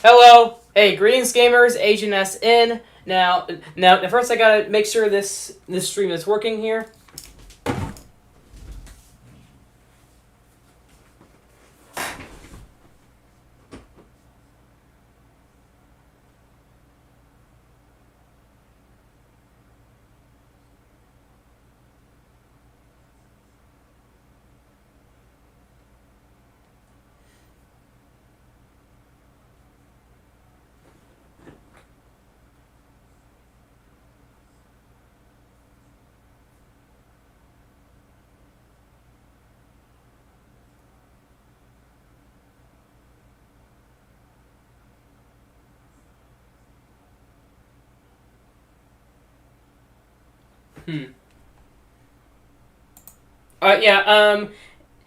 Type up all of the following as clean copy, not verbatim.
Hello, hey, greetings, gamers. Agent SN. Now, first I gotta make sure this stream is working here. Hmm. Yeah.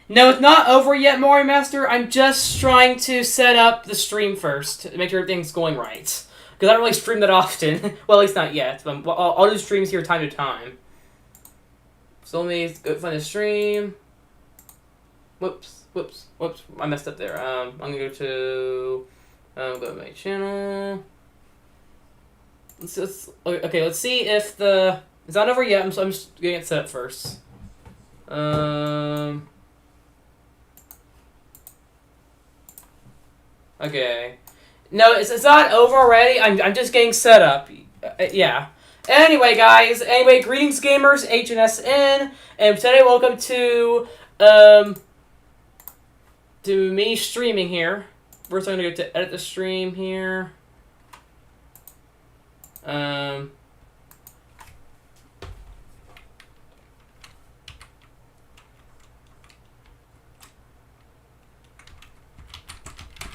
No, it's not over yet, Mario Master. I'm just trying to set up the stream first to make sure everything's going right. Because I don't really stream that often. Well, at least not yet. But I'll do streams here time to time. So let me go find the stream. Whoops. I messed up there. I'm gonna go to go to my channel. Let's see if it's not over yet. I'm just getting it set up first. Okay. No, it's not over already. I'm just getting set up. Yeah. Anyway, guys. Anyway, greetings, gamers. HNSN, and today, welcome to me streaming here. First, I'm gonna go to edit the stream here.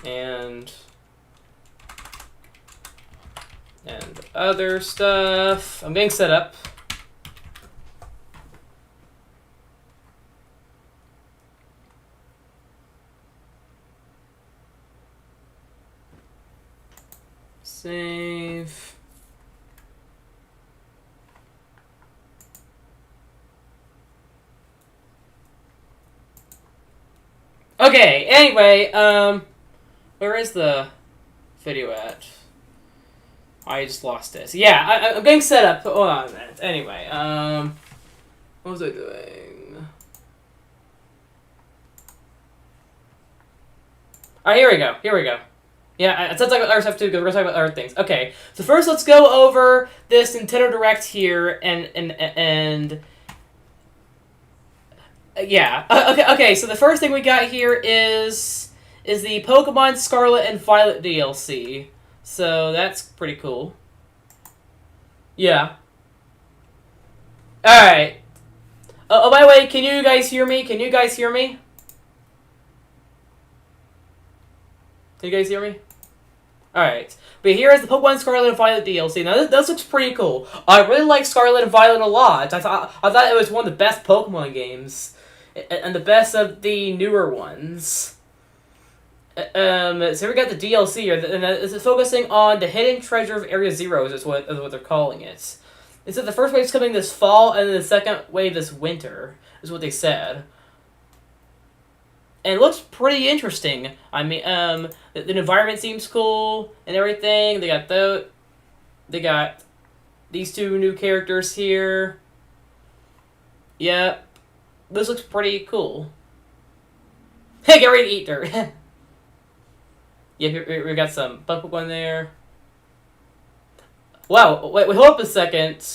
And other stuff. I'm getting set up. Save. Okay, anyway, where is the video at? I just lost it. Yeah, I'm getting set up. Hold on a minute. Anyway, what was I doing? Alright, here we go. Yeah, it sounds like other stuff too, because we're talking about other things. Okay, so first let's go over this Nintendo Direct here, and yeah. Okay, so the first thing we got here is the Pokemon Scarlet and Violet DLC. So that's pretty cool. Yeah. Alright. Oh, by the way, can you guys hear me? Can you guys hear me? Can you guys hear me? Alright. But here is the Pokemon Scarlet and Violet DLC. Now, this looks pretty cool. I really like Scarlet and Violet a lot. I thought it was one of the best Pokemon games. And the best of the newer ones. So we got the DLC here, and it's focusing on the hidden treasure of Area Zero, is what they're calling it. They said the first wave's coming this fall, and then the second wave this winter, is what they said. And it looks pretty interesting. I mean, the environment seems cool and everything. They got these two new characters here. Yep, this looks pretty cool. Hey, get ready to eat dirt. Yeah, we got some Pokemon there. Wow, wait, hold up a second.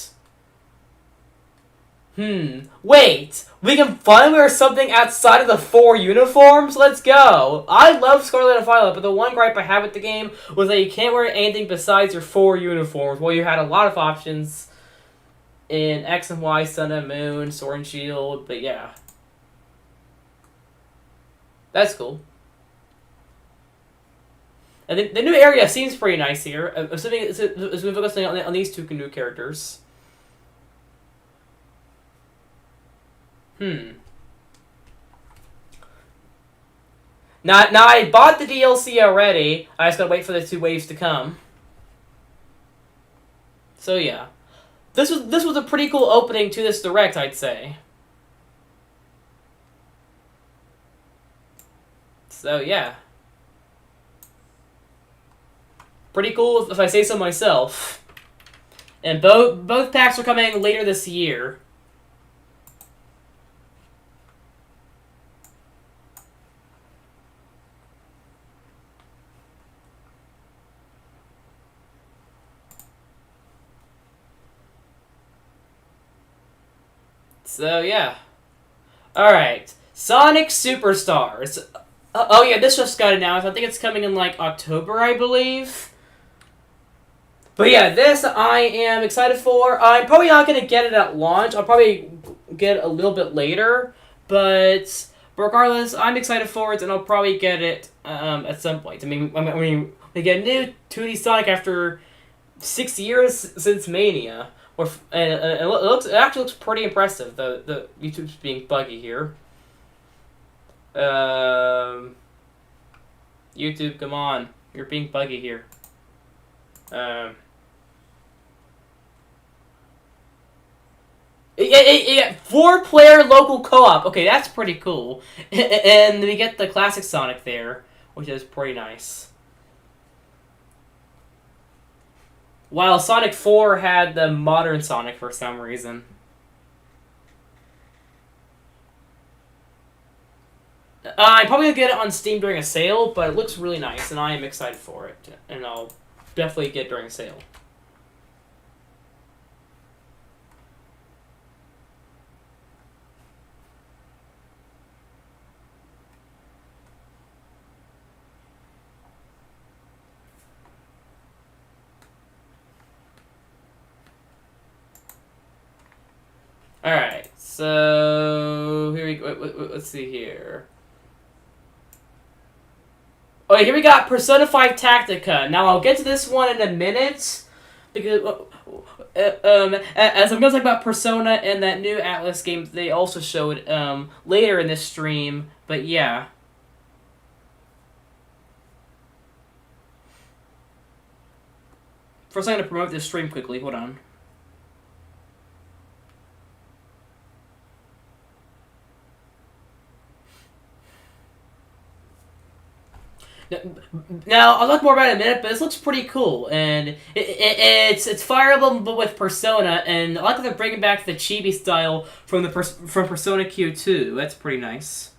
Wait! We can finally wear something outside of the 4 uniforms? Let's go! I love Scarlet and Violet, but the one gripe I had with the game was that you can't wear anything besides your 4 uniforms. Well, you had a lot of options in X and Y, Sun and Moon, Sword and Shield, but yeah. That's cool. And the new area seems pretty nice here. Assuming it's focusing on these two new characters. Now I bought the DLC already. I just gotta wait for the 2 waves to come. So yeah, this was a pretty cool opening to this Direct, I'd say. So yeah. Pretty cool if I say so myself. And both packs are coming later this year. So yeah. Alright. Sonic Superstars. Oh yeah, this just got announced. I think it's coming in like October, I believe. But yeah, this I am excited for. I'm probably not going to get it at launch. I'll probably get it a little bit later. But regardless, I'm excited for it, and I'll probably get it at some point. I mean, we get a new 2D Sonic after 6 years since Mania. And it actually looks pretty impressive. The YouTube's being buggy here. YouTube, come on. You're being buggy here. Yeah, 4-player local co-op. Okay, that's pretty cool. And we get the classic Sonic there, which is pretty nice. While Sonic 4 had the modern Sonic for some reason. I'm probably going to get it on Steam during a sale, but it looks really nice, and I am excited for it. And I'll definitely get it during a sale. Alright, so here we go. Let's see here. Oh, here we got Persona 5 Tactica. Now, I'll get to this one in a minute, because as I'm going to talk about Persona and that new Atlas game they also showed later in this stream, but yeah. First, I'm going to promote this stream quickly. Hold on. Now, I'll talk more about it in a minute, but this looks pretty cool, and it's Fire Emblem, but with Persona, and I like that they're bringing back the chibi style from from Persona Q2. That's pretty nice.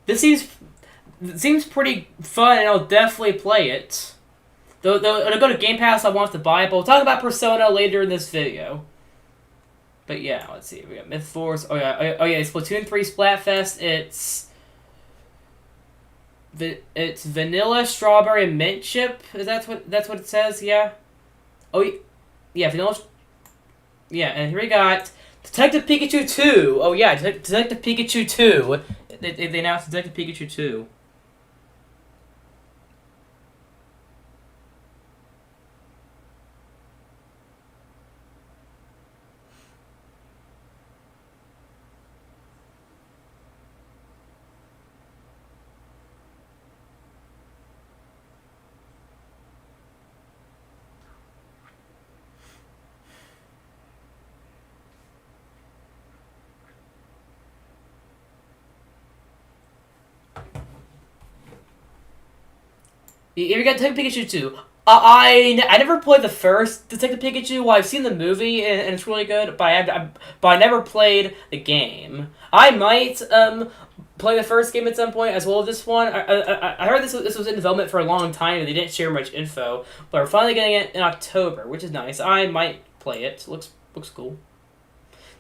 This seems pretty fun, and I'll definitely play it. Though when I go to Game Pass, I won't have to buy it, but we'll talk about Persona later in this video. But yeah, let's see. We got Myth Force. Oh yeah, it's Splatoon 3 Splatfest. It's vanilla, strawberry, and mint chip. Is that's what it says? Yeah. Oh yeah, vanilla. Yeah, and here we got Detective Pikachu 2. Oh yeah, Detective Pikachu 2. They announced Detective Pikachu 2. Here we got Detective Pikachu 2. I never played the first Detective Pikachu. Well, I've seen the movie, and it's really good, but I never played the game. I might play the first game at some point, as well as this one. I heard this was in development for a long time, and they didn't share much info, but we're finally getting it in October, which is nice. I might play it. Looks cool.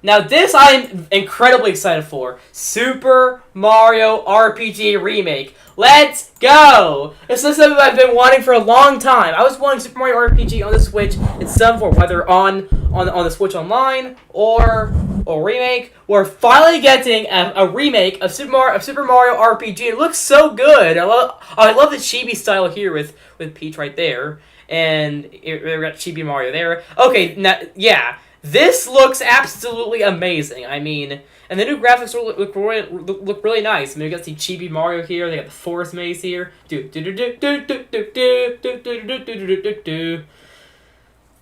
Now this I'm incredibly excited for. Super Mario RPG Remake. Let's go! This is something I've been wanting for a long time. I was wanting Super Mario RPG on the Switch in some form, whether on the Switch Online or remake. We're finally getting a remake of Super Mario RPG. It looks so good. I love the chibi style here with Peach right there, and we got Chibi Mario there. Okay, now, yeah. This looks absolutely amazing. I mean, and the new graphics look really nice. I mean, you got the Chibi Mario here. They got the Forest Maze here.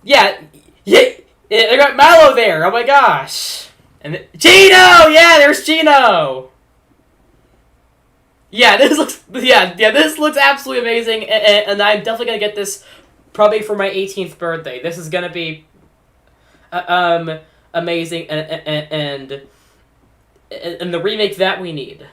Yeah, yeah. They got Mallow there. Oh my gosh. And Gino. Yeah, there's Gino. Yeah, this looks. Yeah. This looks absolutely amazing, and I'm definitely gonna get this probably for my 18th birthday. This is gonna be amazing and the remake that we need.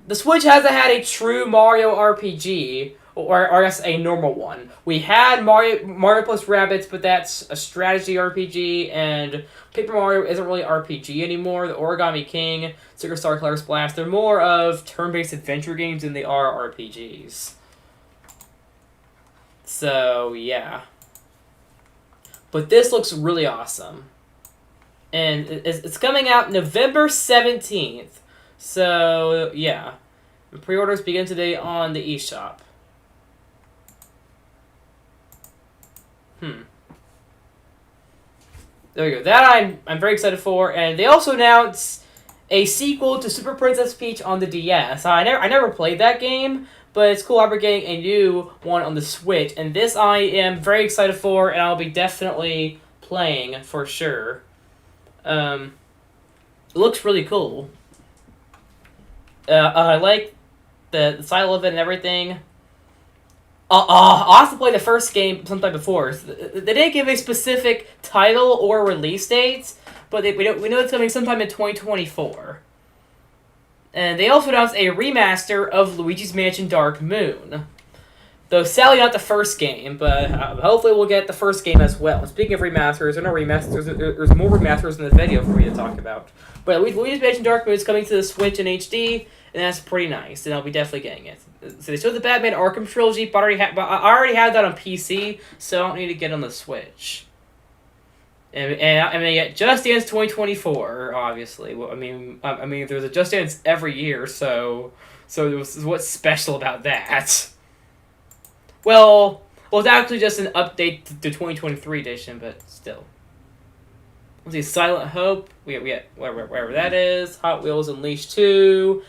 The Switch hasn't had a true Mario RPG, or I guess a normal one. We had Mario plus Rabbids, but that's a strategy RPG, and Paper Mario isn't really RPG anymore. The Origami King, Superstar Color Splash, they're more of turn-based adventure games than they are RPGs. So, yeah. But this looks really awesome. And it's coming out November 17th. So, yeah. The pre-orders begin today on the eShop. There we go. That I'm very excited for. And they also announced a sequel to Super Princess Peach on the DS. I never played that game, but it's cool we're getting a new one on the Switch. And this I am very excited for, and I'll be definitely playing for sure. It looks really cool. I like the style of it and everything. I'll have to play the first game sometime before. They didn't give a specific title or release date, but we know it's coming sometime in 2024. And they also announced a remaster of Luigi's Mansion Dark Moon. Though sadly not the first game, but hopefully we'll get the first game as well. Speaking of remasters, there are no remasters. There's more remasters in the video for me to talk about. But Luigi's Mansion Dark Moon is coming to the Switch in HD, and that's pretty nice, and I'll be definitely getting it. So they showed the Batman Arkham Trilogy, but I already had that on PC, so I don't need to get on the Switch. And I'm gonna get Just Dance 2024, obviously. Well, I mean, there's a Just Dance every year, so what's special about that? Well, it's actually just an update to 2023 edition, but still. Let's see, Silent Hope. We get wherever that is. Hot Wheels Unleashed 2.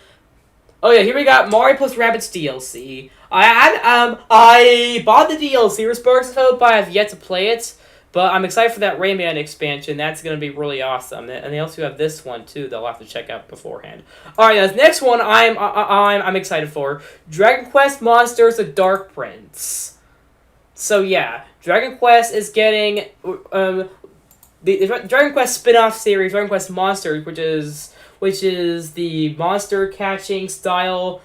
Oh yeah, here we got Mario plus Rabbids DLC. I bought the DLC for Sparks of Hope, but I have yet to play it. But I'm excited for that Rayman expansion. That's gonna be really awesome. And they also have this one too that I'll have to check out beforehand. All right, the next one I'm excited for: Dragon Quest Monsters: The Dark Prince. So yeah, Dragon Quest is getting the Dragon Quest spin-off series, Dragon Quest Monsters, which is the monster catching style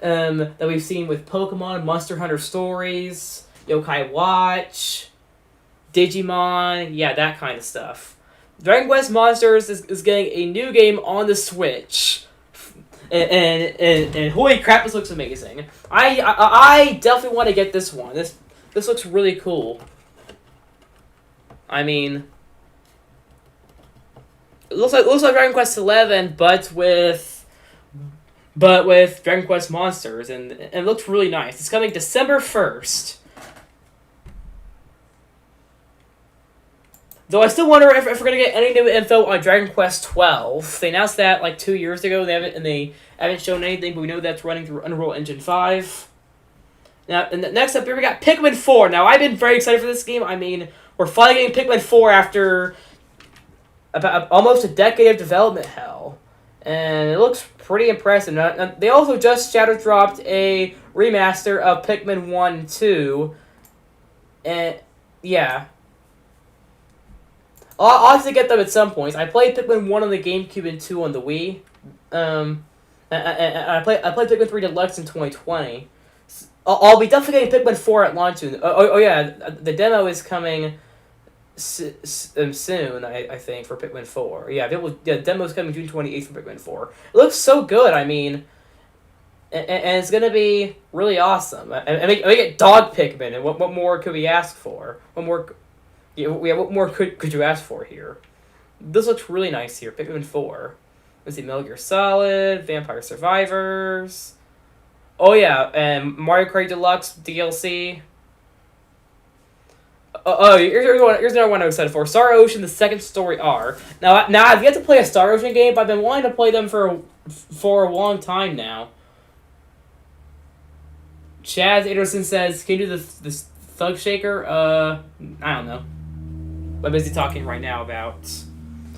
that we've seen with Pokemon, Monster Hunter Stories, Yokai Watch, Digimon, yeah, that kind of stuff. Dragon Quest Monsters is getting a new game on the Switch. And holy crap, this looks amazing. I definitely want to get this one. This looks really cool. I mean, it looks like Dragon Quest XI, but with Dragon Quest Monsters, and it looks really nice. It's coming December 1st. Though I still wonder if we're gonna get any new info on Dragon Quest 12. They announced that like 2 years ago. They haven't shown anything, but we know that's running through Unreal Engine 5. Now, and next up here we got Pikmin 4. Now I've been very excited for this game. I mean, we're finally getting Pikmin 4 after about almost a decade of development hell, and it looks pretty impressive. Now, they also just shadow dropped a remaster of Pikmin 1 and 2, and yeah. I'll have to get them at some points. I played Pikmin 1 on the GameCube and 2 on the Wii. And I played Pikmin 3 Deluxe in 2020. I'll be definitely getting Pikmin 4 at launch soon. Oh yeah, the demo is coming soon, I think, for Pikmin 4. Yeah, the demo's coming June 28th for Pikmin 4. It looks so good, I mean, and it's going to be really awesome. And we get Dog Pikmin, and what more could we ask for? What more could you ask for here? This looks really nice here. Pikmin 4. Let's see, Metal Gear Solid, Vampire Survivors. Oh yeah, and Mario Kart Deluxe DLC. here's another one I'm excited for. Star Ocean: The Second Story R. Now I've yet to play a Star Ocean game, but I've been wanting to play them for a long time now. Chaz Anderson says, "Can you do this Thug Shaker?" I don't know. I'm busy talking right now about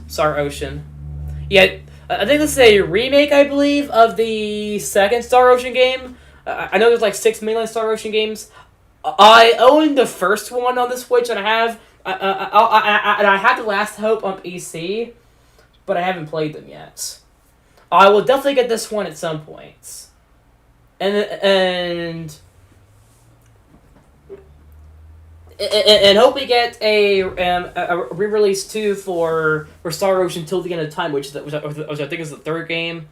Star Ocean. Yeah, I think this is a remake, I believe, of the second Star Ocean game. I know there's like 6 million Star Ocean games. I own the first one on the Switch, and I have The Last Hope on PC, but I haven't played them yet. I will definitely get this one at some point, and hope we get a re-release too for Star Ocean Till the End of Time, which I think is the third game.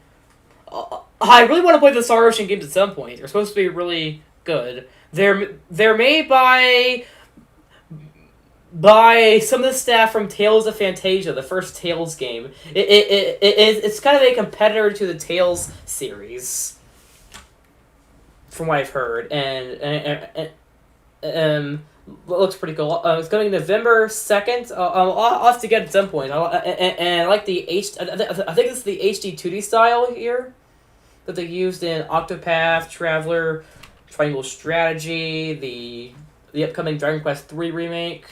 I really want to play the Star Ocean games at some point. They're supposed to be really good. They're made by some of the staff from Tales of Phantasia, the first Tales game. It's kind of a competitor to the Tales series, from what I've heard, and looks pretty cool. It's coming November 2nd. I'll have to get it at some point. And I like the I think it's the HD 2D style here that they used in Octopath Traveler, Triangle Strategy, the upcoming Dragon Quest III remake.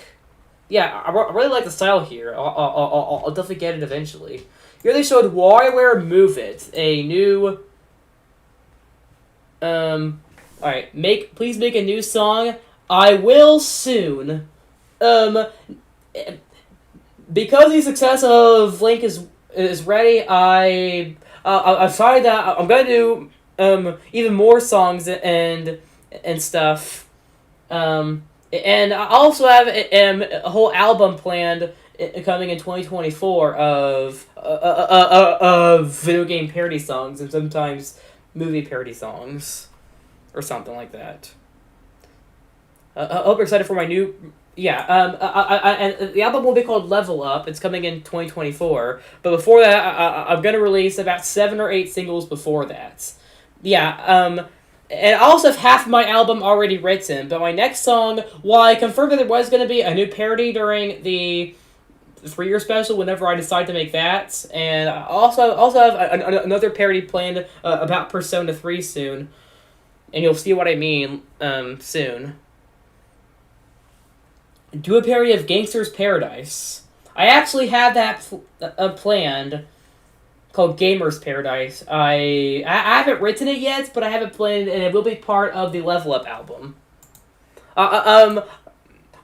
Yeah, I really like the style here. I'll definitely get it eventually. Here they showed WarioWare Move It, a new. Alright, please make a new song. I will soon. Because the success of Link is ready, I've decided that I'm gonna do even more songs and stuff. And I also have a whole album planned coming in 2024 of video game parody songs and sometimes movie parody songs or something like that. I hope you're excited for my new... Yeah, and the album will be called Level Up. It's coming in 2024. But before that, I'm going to release about 7 or 8 singles before that. Yeah, and I also have half my album already written. But my next song, while I confirmed that there was going to be a new parody during the 3-year special, whenever I decide to make that. And I also have another parody planned about Persona 3 soon. And you'll see what I mean soon. Do a parody of Gangster's Paradise. I actually have that planned, called Gamer's Paradise. I haven't written it yet, but I have it planned, and it will be part of the Level Up album. The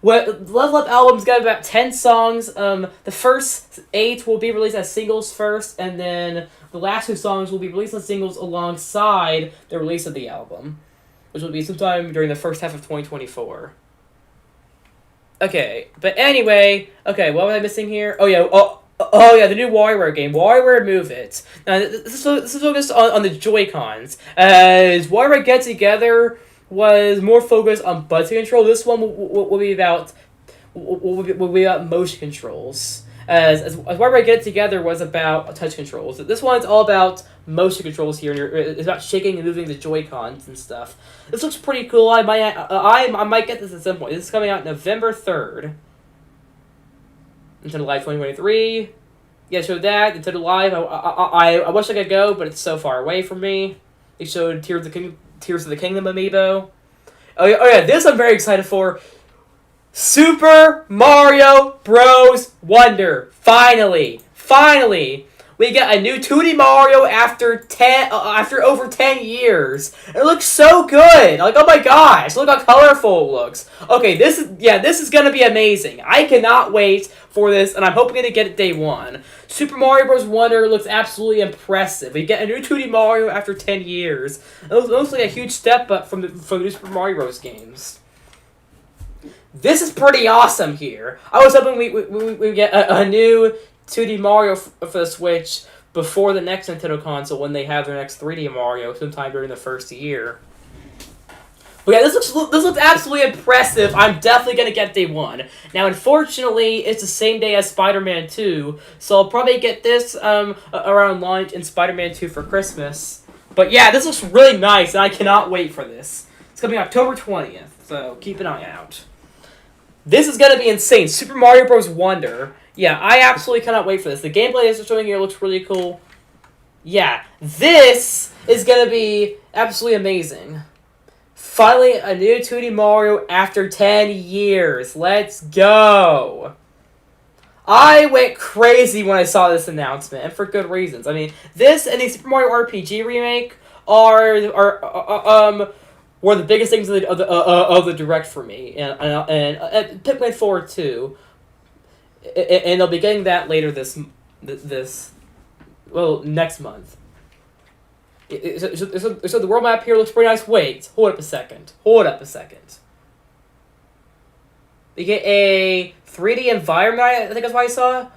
Level Up album's got about 10 songs. The first 8 will be released as singles first, and then the last 2 songs will be released as singles alongside the release of the album, which will be sometime during the first half of 2024. Okay, but anyway, what was I missing here? Oh yeah, the new WarioWare game, WarioWare Move It. Now, this is focused on the Joy-Cons. As WarioWare Get Together was more focused on button control, this one will be about motion controls. As WarioWare Get Together was about touch controls. This one's all about motion controls here, and it's about shaking and moving the Joy-Cons and stuff. This looks pretty cool. I might get this at some point. This is coming out November 3rd. Nintendo Live 2023. Yeah, showed that. Nintendo Live. I wish I could go, but it's so far away from me. They showed Tears of the Kingdom amiibo. Oh yeah, this I'm very excited for. Super Mario Bros. Wonder. Finally, we get a new 2D Mario after over 10 years. It looks so good. Like, oh my gosh, look how colorful it looks. Okay, this is gonna be amazing. I cannot wait for this, and I'm hoping to get it day one. Super Mario Bros. Wonder looks absolutely impressive. We get a new 2D Mario after 10 years. It looks like a huge step up from the new Super Mario Bros. Games. This is pretty awesome here. I was hoping we get a new 2D Mario for the Switch before the next Nintendo console when they have their next 3D Mario sometime during the first year. But yeah, this looks absolutely impressive. I'm definitely going to get day one. Now, unfortunately, it's the same day as Spider-Man 2, so I'll probably get this around launch in Spider-Man 2 for Christmas. But yeah, this looks really nice, and I cannot wait for this. It's coming October 20th, so keep an eye out. This is gonna be insane. Super Mario Bros. Wonder. Yeah, I absolutely cannot wait for this. The gameplay they're showing here looks really cool. Yeah, this is gonna be absolutely amazing. Finally, a new 2D Mario after 10 years. Let's go! I went crazy when I saw this announcement, and for good reasons. I mean, this and the Super Mario RPG remake were the biggest things of the direct for me, and Pikmin 4 too. And I'll be getting that later this next month. So the world map here looks pretty nice. Wait, hold up a second. We get a 3D environment, I think that's what I saw.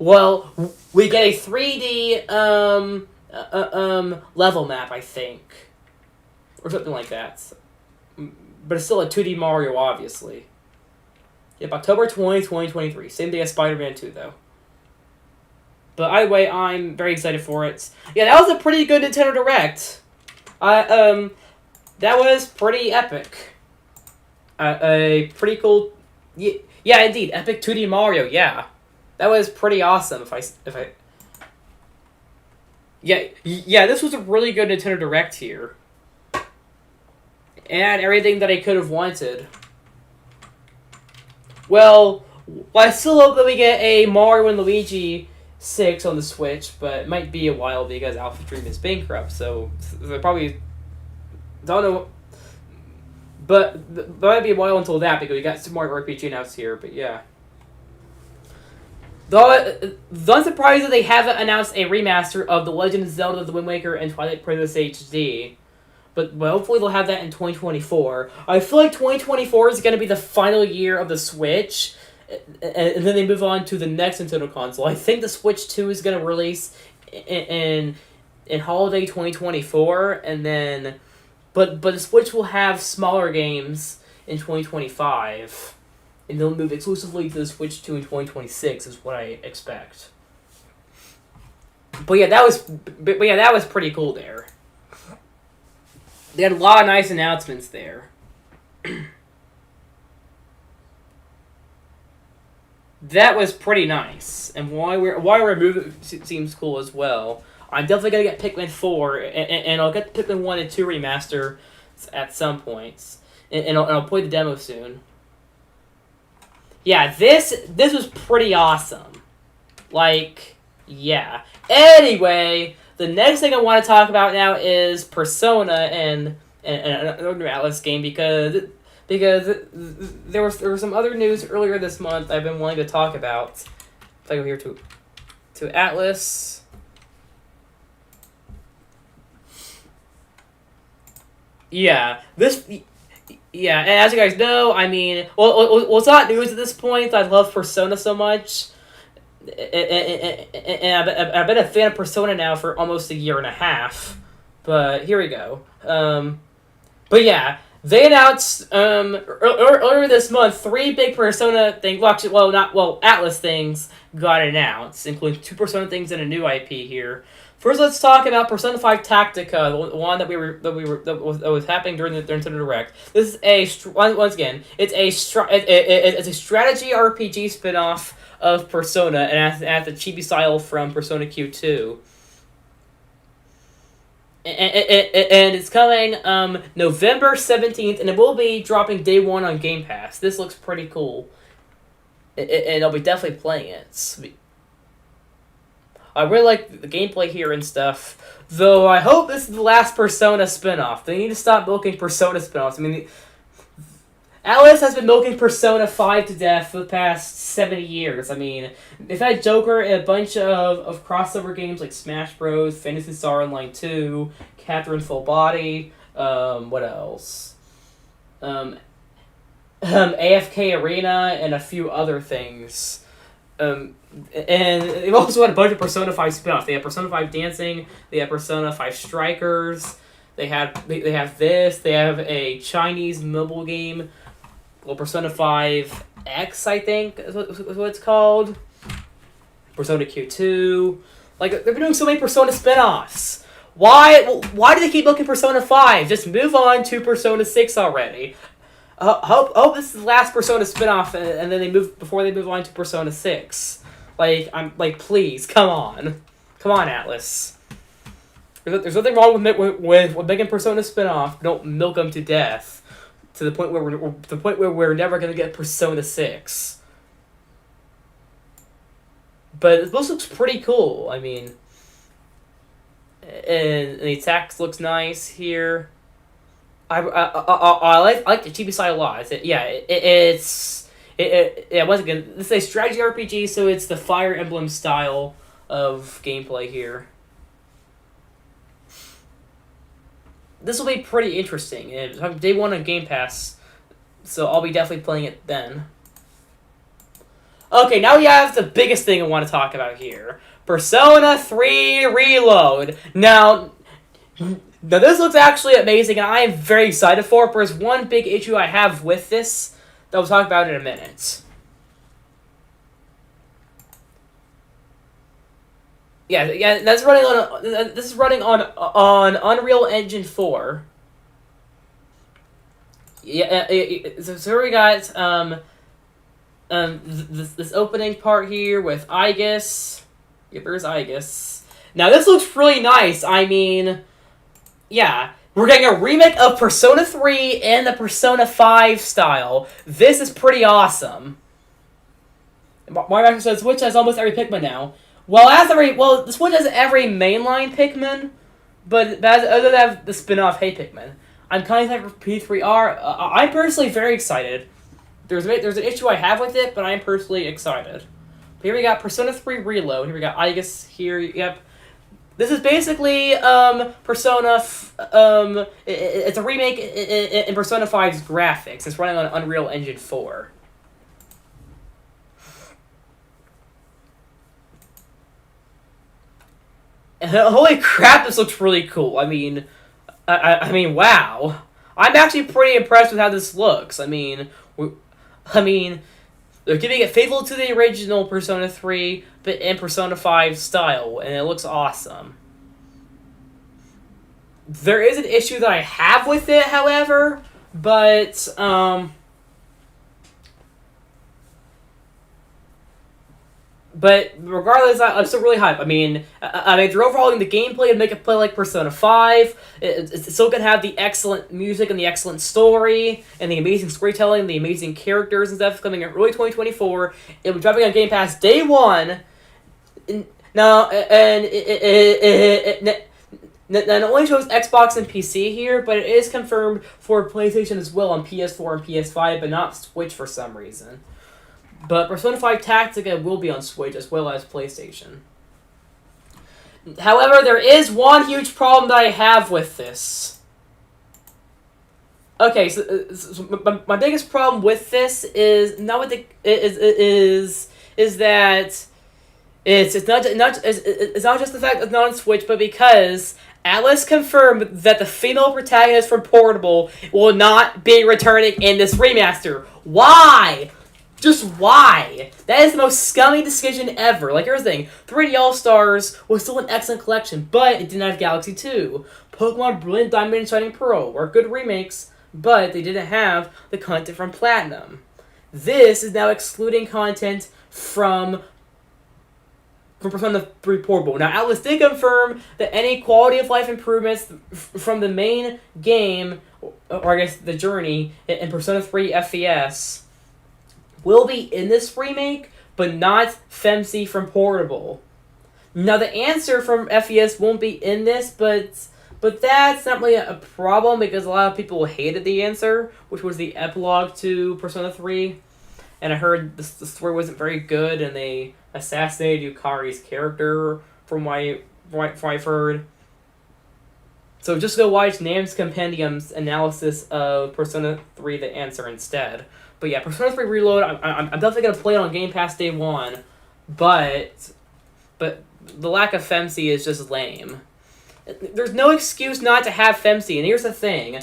Well, we get a 3D level map, I think, or something like that. But it's still a 2D Mario, obviously. Yep, October 20, 2023. Same day as Spider-Man 2, though. But either way, I'm very excited for it. Yeah, that was a pretty good Nintendo Direct. That was pretty epic. A pretty cool. Yeah, indeed, epic 2D Mario. Yeah, that was pretty awesome. Yeah, this was a really good Nintendo Direct here, and everything that I could have wanted. Well, I still hope that we get a Mario and Luigi 6 on the Switch, but it might be a while because Alpha Dream is bankrupt, so they probably don't know. But it might be a while until that because we got some more RPG announced here, but yeah. Though I'm surprised that they haven't announced a remaster of The Legend of Zelda: The Wind Waker and Twilight Princess HD. But hopefully they'll have that in 2024. I feel like 2024 is going to be the final year of the Switch, and then they move on to the next Nintendo console. I think the Switch 2 is going to release in holiday 2024, and then, but the Switch will have smaller games in 2025, and they'll move exclusively to the Switch 2 in 2026 is what I expect. But yeah, that was pretty cool there. They had a lot of nice announcements there. That was pretty nice, and why we're moving seems cool as well. I'm definitely gonna get Pikmin 4, and I'll get the Pikmin 1 and 2 remaster at some points, and I'll play the demo soon. Yeah, this was pretty awesome. Like, yeah. Anyway, the next thing I want to talk about now is Persona and another Atlas game because there was some other news earlier this month I've been wanting to talk about. If I go here to Atlas. Yeah, yeah, and as you guys know, I mean, well, it's not news at this point. I love Persona so much. And I've been a fan of Persona now for almost a year and a half. But here we go. But yeah, they announced earlier this month 3 big Persona things. Atlas things got announced, including 2 Persona things and a new IP here. First, let's talk about Persona 5 Tactica, the one that was happening during the Nintendo Direct. This is once again, it's a strategy RPG spinoff of Persona, and at the chibi style from Persona Q2. And it's coming November 17th, and it will be dropping day 1 on Game Pass. This looks pretty cool. And I'll be definitely playing it. I really like the gameplay here and stuff. Though I hope this is the last Persona spinoff. They need to stop milking Persona spinoffs. I mean, Atlas has been milking Persona 5 to death for the past 70 years. I mean, they've had Joker in a bunch of crossover games like Smash Bros., Phantasy Star Online 2, Catherine Full Body, what else? AFK Arena, and a few other things. And they've also had a bunch of Persona 5 spin-offs. They have Persona 5 Dancing, they have Persona 5 Strikers, they have this, they have a Chinese mobile game, well, Persona 5 X, I think, is what it's called. Persona Q2. Like, they've been doing so many Persona spin-offs. Why do they keep looking Persona 5? Just move on to Persona 6 already. Hope this is the last Persona spinoff, and then before they move on to Persona 6. I'm please, come on, Atlas. There's nothing wrong with making Persona spinoff. Don't milk them to death, to the point where we're never gonna get Persona 6. But this looks pretty cool. I mean, and the attack looks nice here. I like the chibi style a lot. Once again, this is a strategy RPG, so it's the Fire Emblem style of gameplay here. This will be pretty interesting. It's day one on Game Pass, so I'll be definitely playing it then. Okay, now we have the biggest thing I want to talk about here. Persona 3 Reload. Now, this looks actually amazing, and I am very excited for it, but there's one big issue I have with this that we'll talk about in a minute. Yeah, this is running on Unreal Engine 4. So we got this opening part here with Aigis. Yeah, there's Aigis. Now this looks really nice. I mean, yeah, we're getting a remake of Persona 3 in the Persona 5 style. This is pretty awesome. Mario says Switch has almost every Pikmin now. The Switch has every mainline Pikmin, but other than the spin-off Hey Pikmin. I'm kind of excited for P3R. I'm personally very excited. There's an issue I have with it, but I'm personally excited. Here we got Persona 3 Reload. Here we got Aigis here. Yep. This is basically Persona. It's a remake in Persona 5's graphics. It's running on Unreal Engine 4. And holy crap, this looks really cool. I mean, wow. I'm actually pretty impressed with how this looks. I mean, they're giving it faithful to the original Persona 3, but in Persona 5 style, and it looks awesome. There is an issue that I have with it, however, but regardless, I'm still really hyped. I mean, they're overhauling the gameplay and make it play like Persona 5. It's still going to have the excellent music and the excellent story and the amazing storytelling, the amazing characters and stuff coming in early 2024. It'll be dropping on Game Pass day one. Now, and it only shows Xbox and PC here, but it is confirmed for PlayStation as well on PS4 and PS5, but not Switch for some reason. But Persona 5 Tactica will be on Switch as well as PlayStation. However, there is one huge problem that I have with this. Okay, so my biggest problem with this is not what is that it's not just the fact that it's not on Switch, but because Atlas confirmed that the female protagonist from Portable will not be returning in this remaster. Why? Just why? That is the most scummy decision ever. Like everything, 3D All-Stars was still an excellent collection, but it didn't have Galaxy 2. Pokemon Brilliant Diamond and Shining Pearl were good remakes, but they didn't have the content from Platinum. This is now excluding content from Persona 3 Portable. Now, Atlas did confirm that any quality of life improvements from the main game, or I guess the journey, in Persona 3 FES will be in this remake, but not FEMC from Portable. Now, the answer from FES won't be in this, but that's not really a problem because a lot of people hated the answer, which was the epilogue to Persona 3. And I heard the story wasn't very good, and they assassinated Yukari's character, from what I've heard. So just go watch Nam's Compendium's analysis of Persona 3 The Answer instead. But yeah, Persona 3 Reload, I'm definitely going to play it on Game Pass day one, but the lack of FEMC is just lame. There's no excuse not to have FEMC, and here's the thing.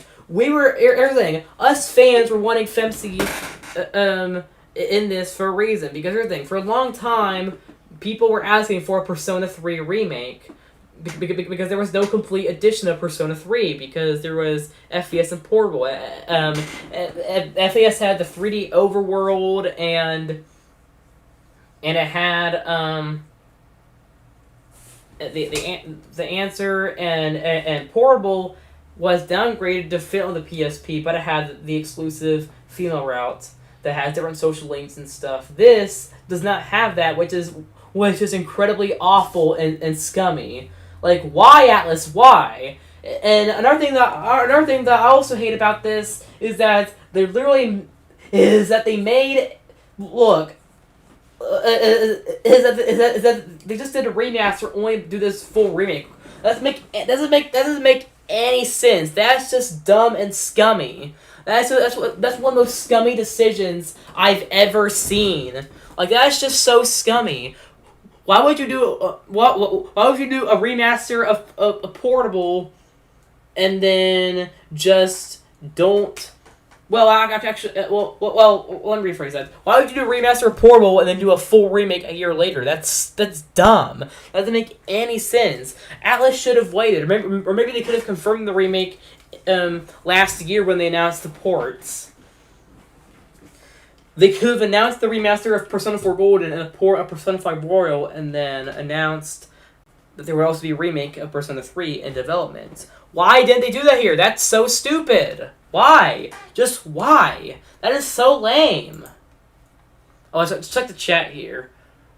Us fans were wanting FEMC in this for a reason, because here's the thing. For a long time, people were asking for a Persona 3 remake, because there was no complete edition of Persona 3, because there was FES and Portable. FES had the 3D overworld, and it had the answer, and Portable was downgraded to fit on the PSP, but it had the exclusive female route that has different social links and stuff. This does not have that, which is incredibly awful and scummy. Like, why, Atlus? Why? And another thing that I also hate about this is that they made look. Is that they just did a remaster only to do this full remake. That doesn't make any sense. That's just dumb and scummy. That's one of the most scummy decisions I've ever seen. Like, that's just so scummy. Why would you do why would you do a remaster of a Portable, and then just don't? Well, I got to actually. Well, let me rephrase that. Why would you do a remaster of Portable and then do a full remake a year later? That's dumb. That doesn't make any sense. Atlus should have waited, or maybe they could have confirmed the remake last year when they announced the ports. They could have announced the remaster of Persona 4 Golden and a port of Persona 5 Royal, and then announced that there would also be a remake of Persona 3 in development. Why didn't they do that here? That's so stupid. Why? Just why? That is so lame. Oh, let's check the chat here.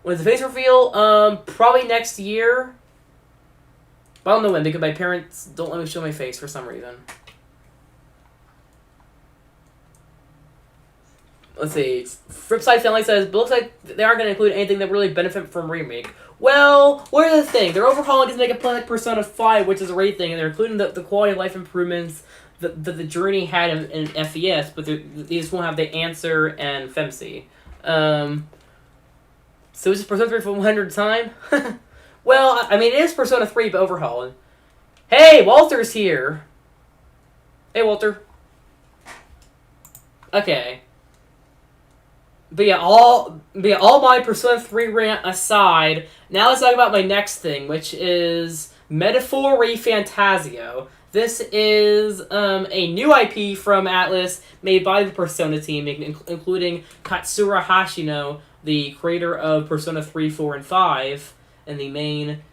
When's the face reveal? Probably next year. But I don't know when, because my parents don't let me show my face for some reason. Let's see. Flipside Family says, but looks like they aren't going to include anything that really benefit from remake. Well, where's the thing? They're overhauling to make it play like Persona 5, which is a great thing, and they're including the quality of life improvements that the Journey had in FES, but they just won't have the Answer and FEMC. So is this Persona 3 for 100th time? Well, I mean, it is Persona 3, but overhauled. Hey, Walter's here! Hey, Walter. Okay. But yeah, all my Persona 3 rant aside, now let's talk about my next thing, which is Metaphor ReFantazio. This is a new IP from Atlus made by the Persona team, including Katsura Hashino, the creator of Persona 3, 4, and 5, and the main.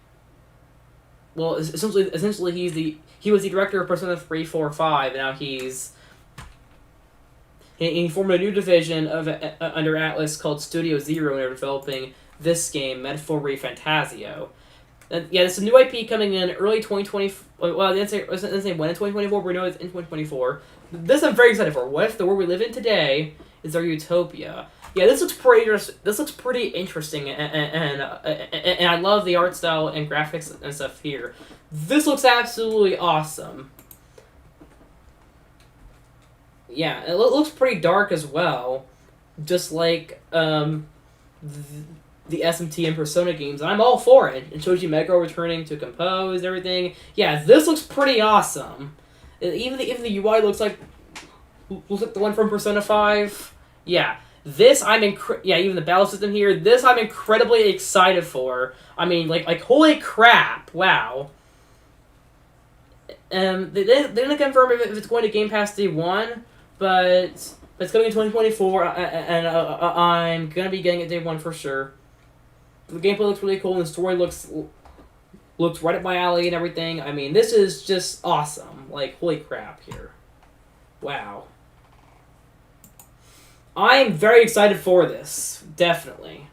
Well, essentially, he was the director of Persona 3, 4, 5, and now he formed a new division of under Atlus called Studio Zero, and they're developing this game, Metaphor ReFantazio. Yeah, this is a new IP coming in early 2020. Well, I didn't say when in 2024, but we know it's in 2024. This I'm very excited for. What if the world we live in today is our utopia? Yeah, this looks pretty interesting, and I love the art style and graphics and stuff here. This looks absolutely awesome. Yeah, it looks pretty dark as well, just like the SMT and Persona games. I'm all for it. And Shoji Meguro returning to compose everything. Yeah, this looks pretty awesome. Even the UI looks like the one from Persona 5. Yeah, this even the battle system here. This I'm incredibly excited for. I mean, like holy crap! Wow. They didn't confirm if it's going to Game Pass Day 1. But it's coming in 2024, and I'm gonna be getting it day 1 for sure. The gameplay looks really cool, and the story looks right up my alley and everything. I mean, this is just awesome. Like, holy crap here. Wow. I'm very excited for this. Definitely.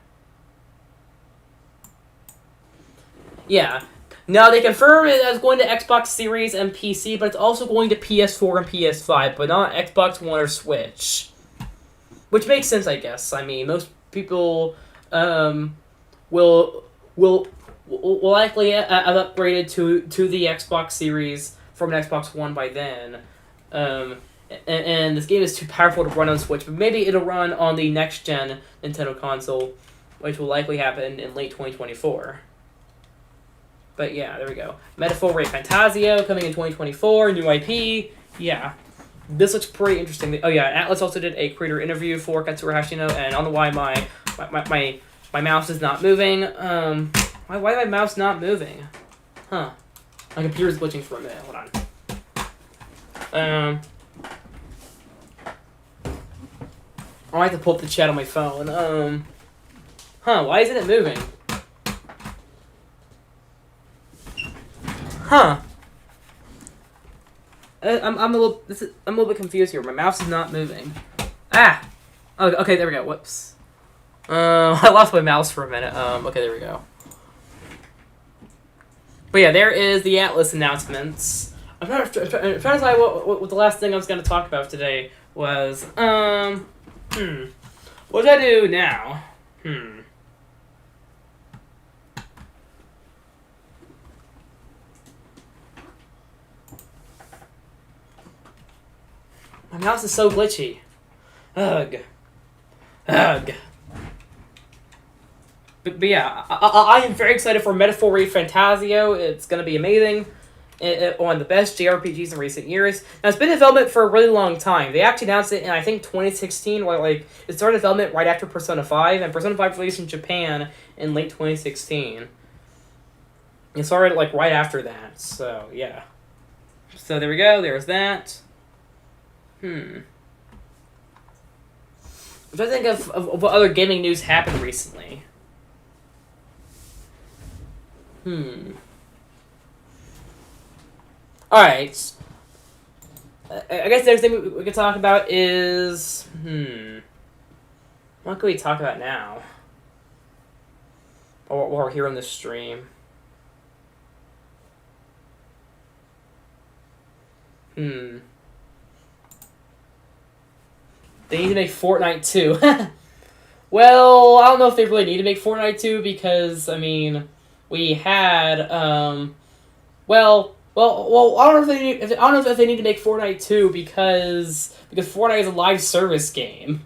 Yeah. Now, they confirmed it as going to Xbox Series and PC, but it's also going to PS4 and PS5, but not Xbox One or Switch. Which makes sense, I guess. I mean, most people will likely have upgraded to the Xbox Series from an Xbox One by then. And this game is too powerful to run on Switch, but maybe it'll run on the next-gen Nintendo console, which will likely happen in late 2024. But yeah, there we go. Metaphor ReFantazio coming in 2024, new IP. Yeah. This looks pretty interesting. Oh yeah, Atlus also did a creator interview for Katsura Hashino, and I don't know why my mouse is not moving. Why is my mouse not moving? Huh. My computer's glitching for a minute. Hold on. I might have to pull up the chat on my phone. Huh, why isn't it moving? Huh. I'm a little bit confused here. My mouse is not moving. Ah! Oh, okay, there we go. Whoops. I lost my mouse for a minute. Okay, there we go. But yeah, there is the Atlas announcements. I'm trying to decide what the last thing I was going to talk about today was. What do I do now? My mouse is so glitchy. Ugh. But yeah, I am very excited for Metaphor ReFantazio. It's going to be amazing. One of the best JRPGs in recent years. Now, it's been in development for a really long time. They actually announced it in, I think, 2016. Where, like, it started development right after Persona 5, and Persona 5 released in Japan in late 2016. It started, like, right after that. So, yeah. So, there we go. There's that. I'm trying to think of what other gaming news happened recently. Alright. I guess the next thing we could talk about is... What can we talk about now? Or here on the stream? They need to make Fortnite 2. Well, I don't know if they really need to make Fortnite 2 because, I mean, we had, I don't know if they need to make Fortnite 2 because Fortnite is a live service game.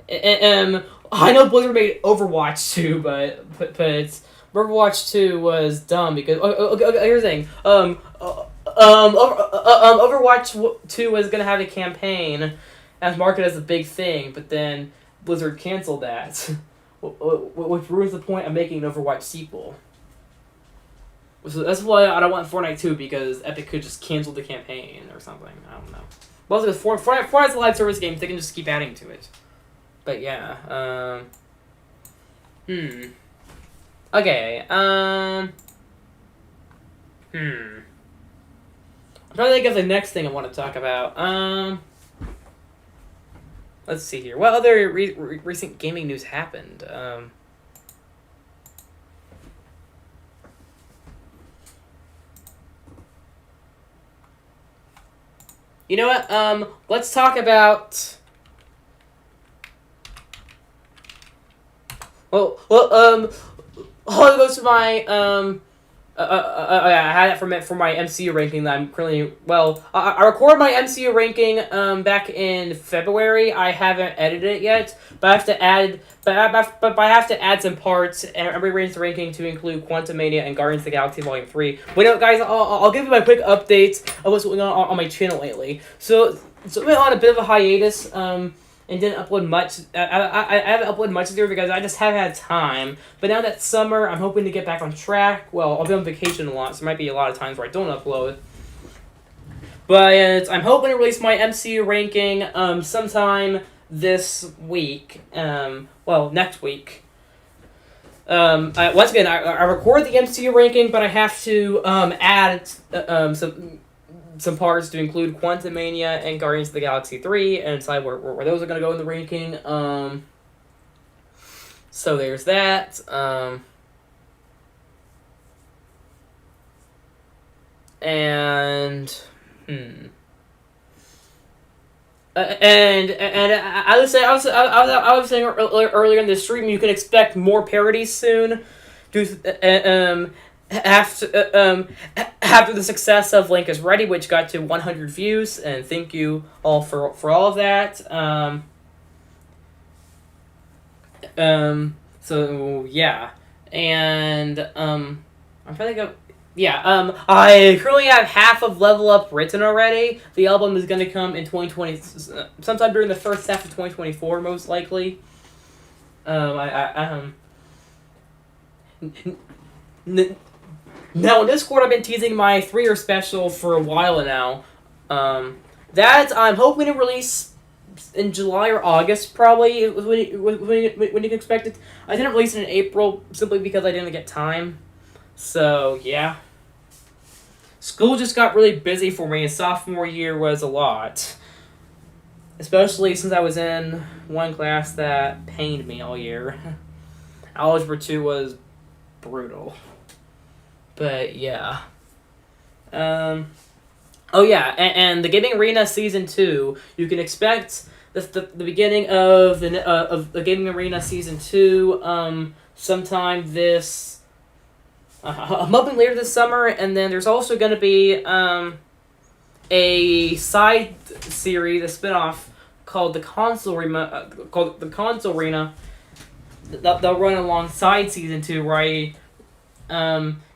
And I know Blizzard made Overwatch 2, but Overwatch 2 was dumb because here's the thing. Overwatch 2 was gonna have a campaign as marketed as a big thing, but then Blizzard canceled that, which ruins the point of making an Overwatch sequel. So that's why I don't want Fortnite 2, because Epic could just cancel the campaign or something. I don't know. Well, because Fortnite's a live service game, they can just keep adding to it. But yeah, Okay, I'm trying to think of the next thing I want to talk about. Let's see here. What other recent gaming news happened? You know what? Let's talk about... I'll go to my, I had it for my MCU ranking that I'm currently, I recorded my MCU ranking, back in February. I haven't edited it yet, but I have to add some parts and rearrange the ranking to include Quantumania and Guardians of the Galaxy Volume 3. But you know, guys, I'll give you my quick updates of what's going on my channel lately. So I've been on a bit of a hiatus, and didn't upload much. I haven't uploaded much this year because I just haven't had time. But now that summer, I'm hoping to get back on track. Well, I'll be on vacation a lot, so there might be a lot of times where I don't upload. But I'm hoping to release my MCU ranking sometime this week. Next week. Once again, I record the MCU ranking, but I have to add some parts to include Quantumania and Guardians of the Galaxy 3 and decide where those are going to go in the ranking. So there's that. And I was saying earlier in the stream, you can expect more parodies soon. After the success of Link is Ready, which got to 100 views, and thank you all for all of that. So yeah, and I'm trying to think of. Yeah, I currently have half of Level Up written already. The album is going to come in 2020, sometime during the first half of 2024, most likely. Now, in Discord, I've been teasing my 3-year special for a while now. That I'm hoping to release in July or August, probably, when you can expect it. I didn't release it in April, simply because I didn't get time. So, yeah. School just got really busy for me, and sophomore year was a lot. Especially since I was in one class that pained me all year. Algebra 2 was brutal. But, yeah. Oh, yeah, and the Gaming Arena Season 2, you can expect the beginning of the Gaming Arena Season 2 sometime this... I'm hoping later this summer, and then there's also going to be a side series, a spinoff called the Console Arena. They'll run alongside Season 2, right?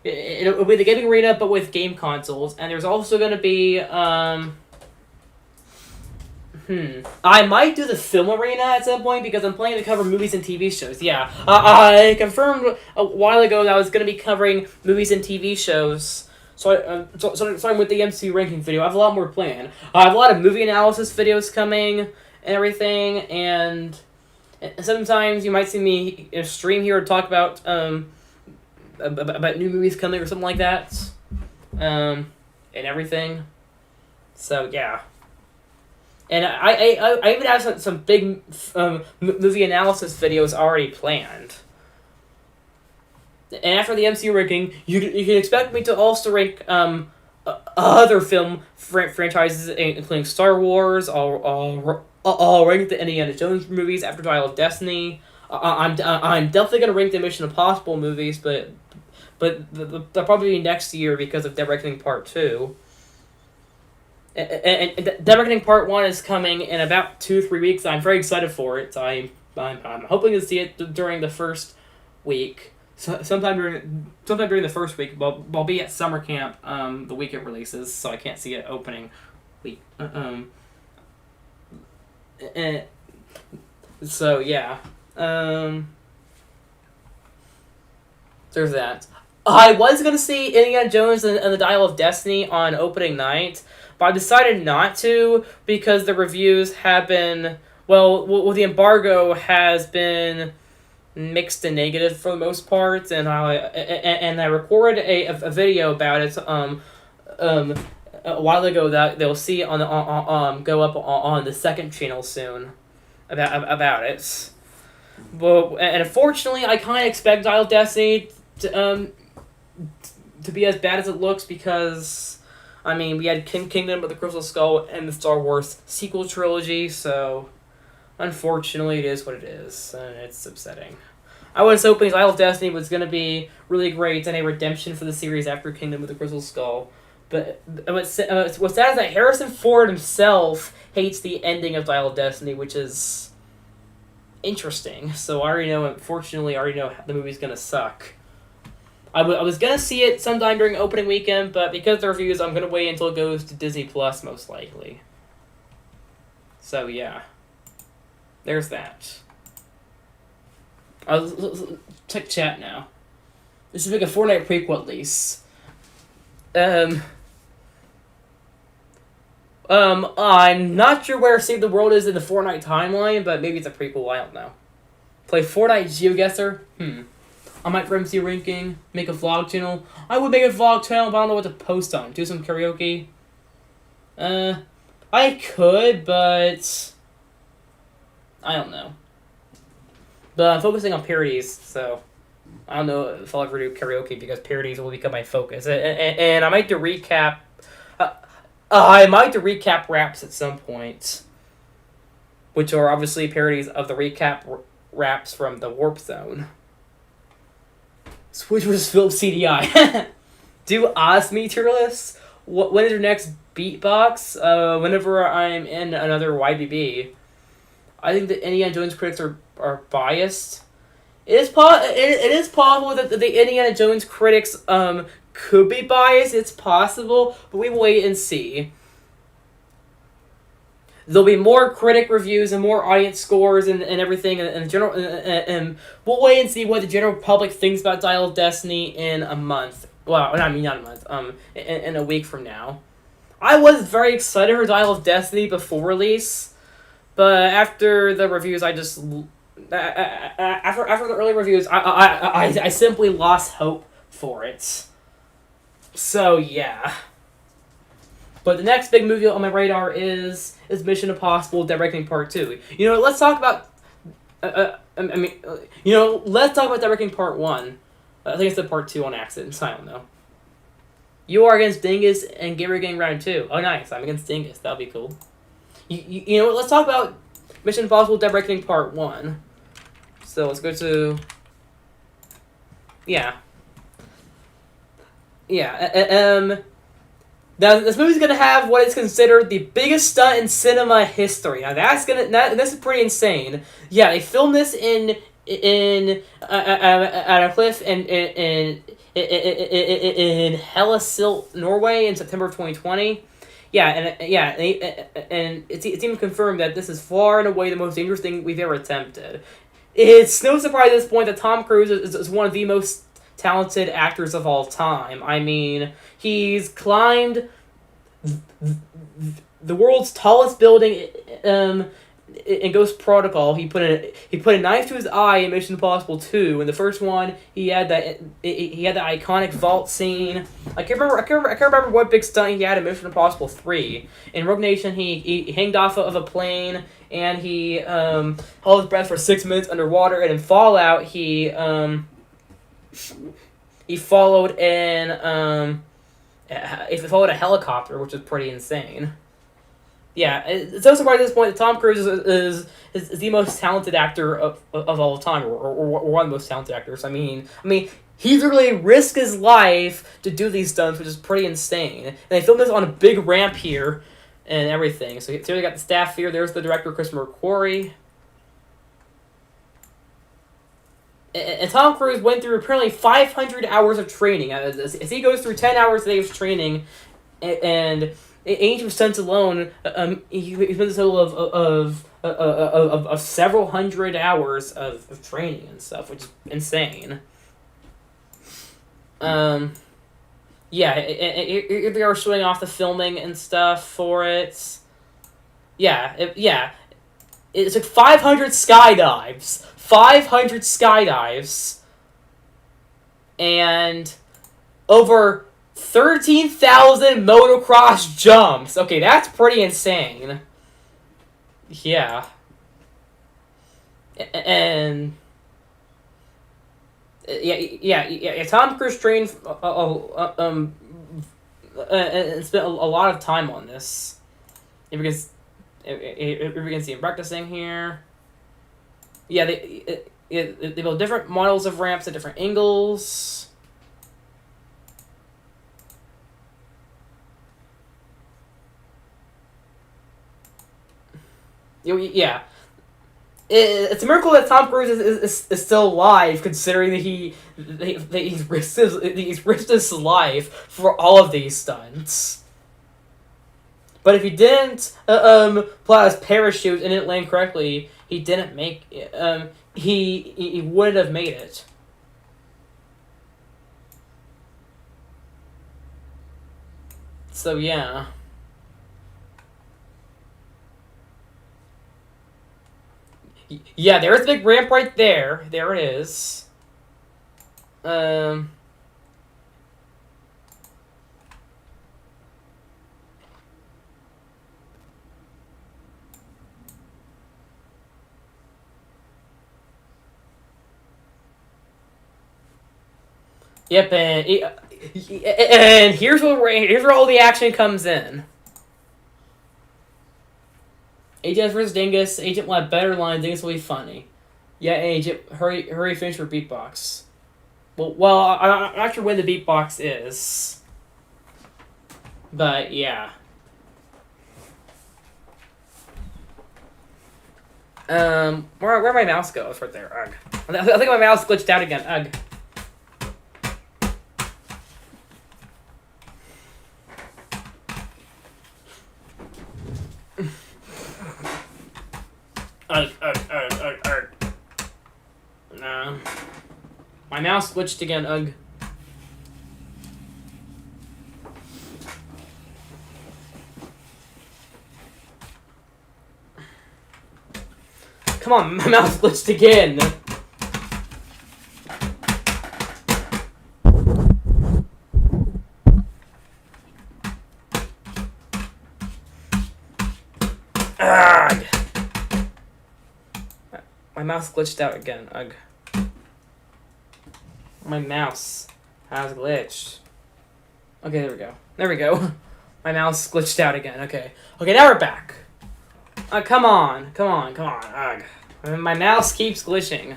It'll be the Gaming Arena, but with game consoles, and there's also going to be I might do the Film Arena at some point because I'm planning to cover movies and TV shows. Yeah, I confirmed a while ago that I was going to be covering movies and TV shows. So starting with the MCU ranking video, I have a lot more planned. I have a lot of movie analysis videos coming and everything, and sometimes you might see me stream here to talk about new movies coming or something like that, and everything. So yeah. And I even have some big movie analysis videos already planned. And after the MCU ranking, you can expect me to also rank other film franchises, including Star Wars. I'll rank the Indiana Jones movies after Dial of Destiny. I'm definitely gonna rank the Mission Impossible movies, but they'll probably be next year because of Dead Reckoning Part 2. And Dead Reckoning Part 1 is coming in about 2-3 weeks. I'm very excited for it. I'm hoping to see it during the first week. Sometime during the first week. I'll be at summer camp the week it releases, so I can't see it opening week. So yeah. There's that. I was gonna see Indiana Jones and the Dial of Destiny on opening night, but I decided not to because the reviews have been the embargo has been mixed and negative for the most part, and I recorded a video about it a while ago that they'll see on the go up on the second channel soon about it. But and unfortunately, I kind of expect Dial of Destiny to be as bad as it looks because, I mean, we had Kingdom of the Crystal Skull and the Star Wars sequel trilogy, so unfortunately it is what it is, and it's upsetting. I was hoping Dial of Destiny was going to be really great and a redemption for the series after Kingdom of the Crystal Skull, but what's sad is that Harrison Ford himself hates the ending of Dial of Destiny, which is interesting, so I already know the movie's going to suck. I was going to see it sometime during opening weekend, but because of the reviews, I'm going to wait until it goes to Disney Plus, most likely. So, yeah. There's that. Let's check chat now. This is like a Fortnite prequel, at least. I'm not sure where Save the World is in the Fortnite timeline, but maybe it's a prequel, I don't know. Play Fortnite GeoGuessr? I might for MC ranking, make a vlog channel. I would make a vlog channel, but I don't know what to post on. Do some karaoke. I could, but I don't know. But I'm focusing on parodies, so I don't know if I'll ever do karaoke because parodies will become my focus. And I might do recap. I might do recap raps at some point, which are obviously parodies of the recap raps from the Warp Zone. Switch vs. Philips CDI. Do Ask Me tier lists? When is your next beatbox? Whenever I'm in another YBB. I think the Indiana Jones critics are biased. It is possible that the Indiana Jones critics could be biased. It's possible, but we will wait and see. There'll be more critic reviews and more audience scores and everything and general and we'll wait and see what the general public thinks about Dial of Destiny in a month Well, I mean not a month. In a week from now. I was very excited for Dial of Destiny before release, but after the reviews, I just after the early reviews, I simply lost hope for it. So yeah. But the next big movie on my radar is Mission Impossible: Dead Reckoning Part 2. You know, let's talk about. Let's talk about Dead Reckoning Part 1. I think it's the Part 2 on accident. I don't know. You are against Dingus and Gamer Gang Round 2. Oh, nice. I'm against Dingus. That'll be cool. You know what? Let's talk about Mission Impossible: Dead Reckoning Part 1. So let's go to. Yeah. Yeah. Now, this movie's gonna have what is considered the biggest stunt in cinema history. Now, this is pretty insane. Yeah, they filmed this at a cliff in Hellesylt, Norway, in September of 2020. Yeah, and it's even confirmed that this is far and away the most dangerous thing we've ever attempted. It's no surprise at this point that Tom Cruise is one of the most talented actors of all time. I mean, he's climbed the world's tallest building in Ghost Protocol. He put a knife to his eye in Mission Impossible 2. In the first one, he had that iconic vault scene. I can't remember what big stunt he had in Mission Impossible 3. In Rogue Nation, he hanged off of a plane and he held his breath for 6 minutes underwater. And in Fallout, he followed a helicopter, which is pretty insane. Yeah, it's no surprise at this point that Tom Cruise is the most talented actor of all time, or one of the most talented actors. I mean, he literally risked his life to do these stunts, which is pretty insane. And they filmed this on a big ramp here and everything. So here we got the staff here. There's the director, Christopher McQuarrie. And Tom Cruise went through apparently 500 hours of training. As he goes through 10 hours a day of training, and Ancient Stunts alone, he spent a total of several hundred hours of training and stuff, which is insane. Yeah, they are showing off the filming and stuff for it. Yeah, it took 500 skydives. 500 skydives. And over 13,000 motocross jumps. Okay, that's pretty insane. Yeah. And yeah. Tom Cruise trained and spent a lot of time on this. If we can see him practicing here. Yeah, they build different models of ramps at different angles. Yeah. It's a miracle that Tom Cruise is still alive, considering that he's risked his life for all of these stunts. But if he didn't pull out his parachute and didn't land correctly, he didn't make he wouldn't have made it. So yeah. Yeah, there's a big ramp right there. There it is. Yep, and here's where all the action comes in. Agent versus Dingus. Agent will have better lines. Dingus will be funny. Yeah, Agent, hurry, finish your beatbox. Well, I'm not sure when the beatbox is, but yeah. Where my mouse go? It's right there. Ugh. I think my mouse glitched out again. Ugh. No. My mouse glitched again, ugh. come on, my mouse glitched again. Ugh. My mouse glitched out again. Ugh. My mouse has glitched. Okay, there we go. There we go. My mouse glitched out again. Okay. Okay, now we're back. Come on. Come on. Come on. Ugh. My mouse keeps glitching.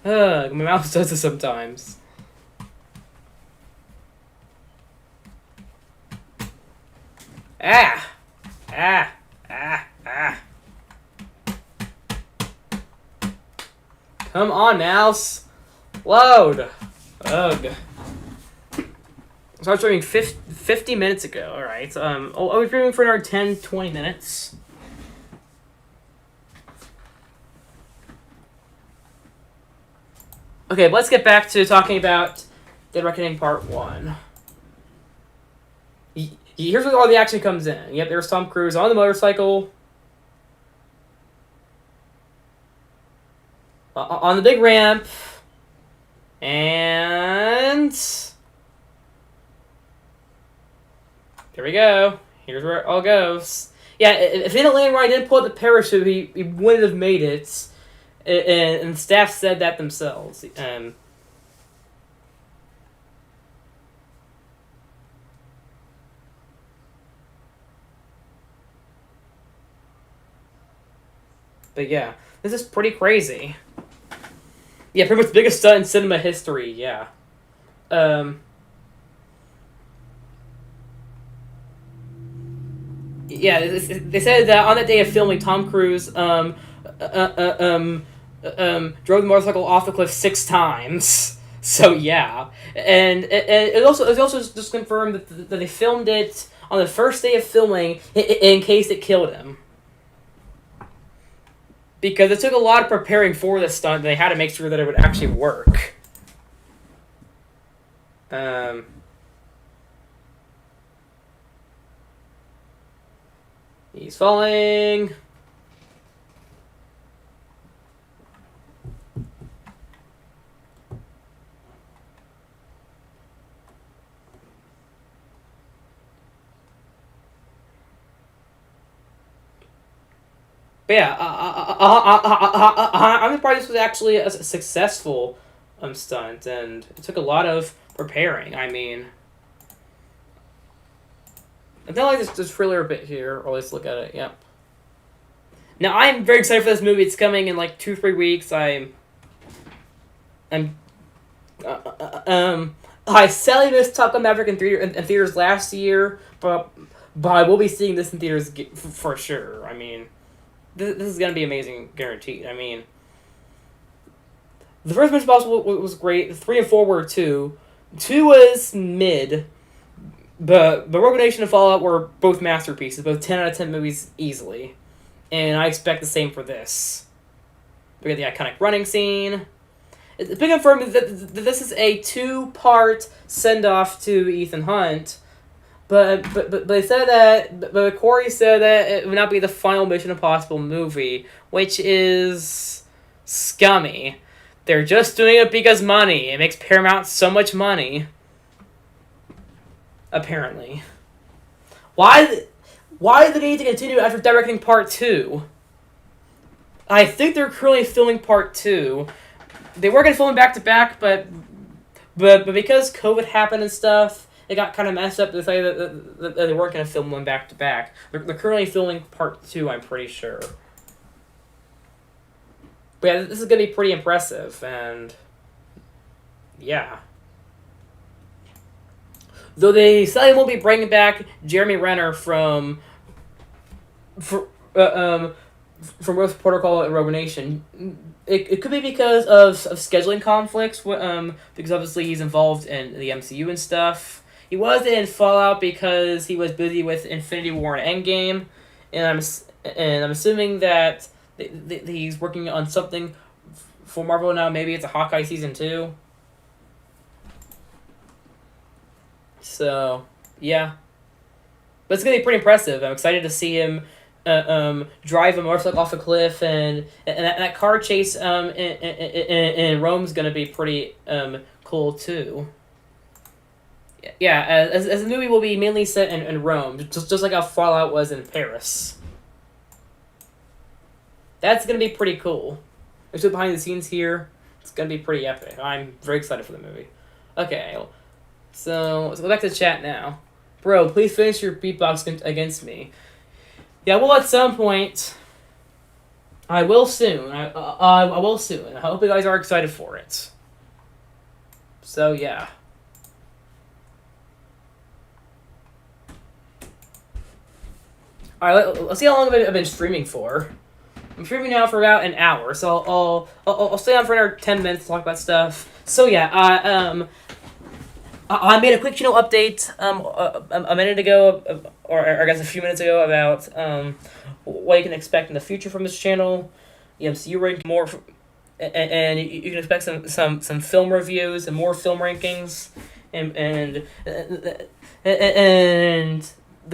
Ugh. My mouse does this sometimes. Ah. Ah. Ah. Ah. Come on, mouse. Load. Ugh. I started streaming 50 minutes ago. Alright. I'll be streaming for another 10-20 minutes. Okay, let's get back to talking about Dead Reckoning Part 1. Here's where all the action comes in. Yep, there's Tom Cruise on the motorcycle. On the big ramp. And here we go. Here's where it all goes. Yeah, if he didn't land right, didn't pull out the parachute, he wouldn't have made it. And staff said that themselves. But yeah, this is pretty crazy. Yeah, pretty much the biggest stunt in cinema history, yeah. Yeah, they said that on that day of filming, Tom Cruise drove the motorcycle off the cliff 6 times. So yeah, and it also just confirmed that they filmed it on the first day of filming in case it killed him. Because it took a lot of preparing for this stunt, and they had to make sure that it would actually work. He's falling. But yeah, I'm surprised this was actually a successful stunt, and it took a lot of preparing. I mean, I feel like this thriller a bit here. Or let's look at it. Yep. Now I'm very excited for this movie. It's coming in like 2-3 weeks. I sadly missed Top Gun Maverick in theaters last year, but I will be seeing this in theaters for sure. I mean, this is gonna be amazing, guaranteed. I mean, the first Mission Impossible was great. 3 and 4 were 2. 2 was mid, but Rogue Nation and Fallout were both masterpieces, both 10 out of 10 movies easily, and I expect the same for this. We got the iconic running scene. It's been confirmed that this is a 2-part send-off to Ethan Hunt. But they said that. But Corey said that it would not be the final Mission Impossible movie, which is scummy. They're just doing it because money. It makes Paramount so much money. Apparently, why did they need to continue after Dead Reckoning Part 2? I think they're currently filming Part 2. They were gonna film back to back, but because COVID happened and stuff. It got kind of messed up to say that they weren't going to film one back to back. They're currently filming Part 2, I'm pretty sure. But yeah, this is going to be pretty impressive, and yeah. Though they sadly won't be bringing back Jeremy Renner from Rogue Protocol and Rogue Nation. It could be because of scheduling conflicts, because obviously he's involved in the MCU and stuff. He was in Fallout because he was busy with Infinity War and Endgame, and I'm assuming that he's working on something for Marvel now. Maybe it's a Hawkeye season 2. So yeah, but it's gonna be pretty impressive. I'm excited to see him drive a motorcycle off a cliff, and that car chase in Rome's gonna be pretty cool too. Yeah, as the movie will be mainly set in Rome, just like how Fallout was in Paris. That's gonna be pretty cool. There's some behind the scenes here. It's gonna be pretty epic. I'm very excited for the movie. Okay, so let's go back to the chat now. Bro, please finish your beatbox against me. Yeah, well, at some point. I will soon. I will soon. I hope you guys are excited for it. So yeah. Alright, let's see how long I've been streaming for. I'm streaming now for about an hour, so I'll stay on for another 10 minutes to talk about stuff. So yeah, I made a quick channel update a minute ago, or I guess a few minutes ago, about what you can expect in the future from this channel. The MCU ranking more, and you can expect some film reviews and more film rankings, and the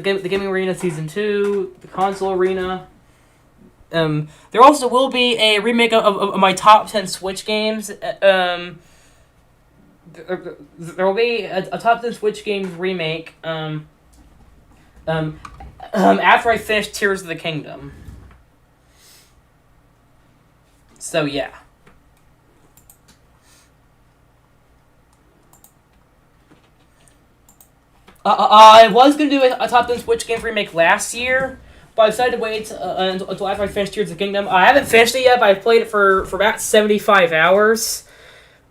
gaming arena season 2, the console arena. There also will be a remake of my top 10 Switch games. There will be a top 10 Switch games remake. After I finish Tears of the Kingdom. So yeah. I was gonna do a top 10 Switch games remake last year, but I decided to wait until after I finished Tears of the Kingdom. I haven't finished it yet, but I've played it for about 75 hours.